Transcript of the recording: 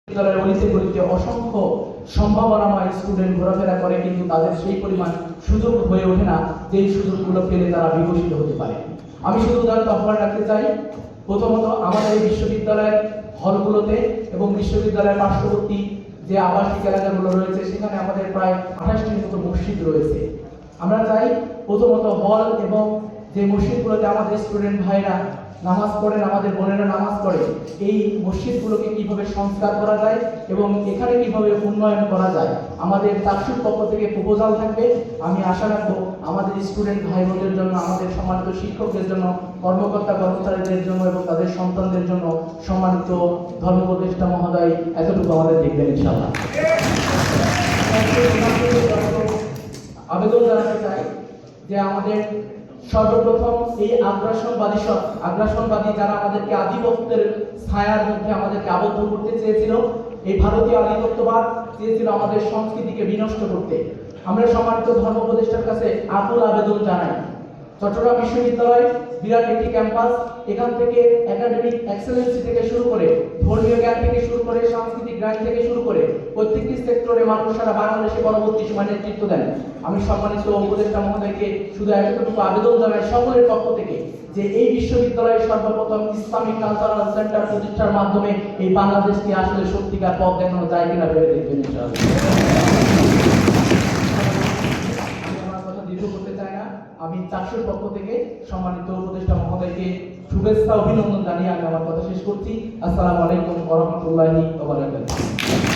বিদ্যালয়ের অলিতে গলিতে অসংখ্য সম্ভাবনাময় স্টুডেন্ট ঘোরাফেরা করে, কিন্তু তাদের সেই পরিমাণ সুযোগ হয়ে ওঠে না যেই সুযোগগুলো পেলে তারা বিকশিত হতে পারে। আমি শুধু উদাহরণ আহ্বান রাখতে চাই, প্রথমত আমাদের এই বিশ্ববিদ্যালয়ের হলগুলোতে এবং বিশ্ববিদ্যালয়ের পার্শ্ববর্তী যে আবাসিক এলাকাগুলো রয়েছে সেখানে আমাদের প্রায় 28টির মতো মসজিদ রয়েছে। আমরা চাই প্রথমত হল এবং যে মসজিদগুলোতে আমাদের স্টুডেন্ট ভাইরা নামাজ পড়েন, আমাদের বোনেরা নামাজ পড়ে, এই মসজিদগুলোকে কিভাবে সংস্কার করা যায় এবং এখানে কিভাবে উন্নয়ন করা যায় আমাদের চাকসুর পক্ষ থেকে প্রপোজাল থাকবে। আমি আশা রাখবো আমাদের স্টুডেন্ট ভাই বোনদের জন্য, আমাদের সম্মানিত শিক্ষকদের জন্য, কর্মকর্তা কর্মচারীদের জন্য এবং তাদের সন্তানদের জন্য সম্মানিত ধর্ম উপদেষ্টা মহোদয় এতটুকু আমাদের দেখবেন ইনশাআল্লাহ। আবেদন জানাতে চাই যে আমাদের সর্বপ্রথম এই আগ্রাসনবাদী যারা আমাদেরকে আধিপত্যের ছায়ার মধ্যে আমাদেরকে আবদ্ধ করতে চেয়েছিল, এই ভারতীয় আধিপত্যবাদ চেয়েছিল আমাদের সংস্কৃতিকে বিনষ্ট করতে। আমরা সম্মানিত ধর্ম উপদেষ্টার কাছে আকুল আবেদন জানাই, চট্টগ্রাম বিশ্ববিদ্যালয় বিরাট একটি ক্যাম্পাস, এখান থেকে একাডেমিক এক্সেলেন্সি থেকে শুরু করে, ধর্মীয় জ্ঞান থেকে শুরু করে, সাংস্কৃতিক জ্ঞান থেকে শুরু করে প্রত্যেকটি সেক্টরে মানুষ সারা বাংলাদেশে পরবর্তী সময় নেতৃত্ব দেন। আমি সম্মানিত উপদেষ্টা মহোদয়কে শুধু এতটুকু আবেদন জানাই সকলের পক্ষ থেকে যে এই বিশ্ববিদ্যালয়ের সর্বপ্রথম ইসলামিক কালচারাল সেন্টার প্রতিষ্ঠার মাধ্যমে এই বাংলাদেশকে আসলে সত্যিকার পথ দেখানো যায় কিনা ভেবে দেখবেন ইনশাআল্লাহ। আমি চাকসুর পক্ষ থেকে সম্মানিত উপদেষ্টা মহোদয়কে শুভেচ্ছা অভিনন্দন জানিয়ে আমি আমার কথা শেষ করছি। আসসালামু আলাইকুম ওয়া রাহমাতুল্লাহি ওয়া বারাকাতুহু।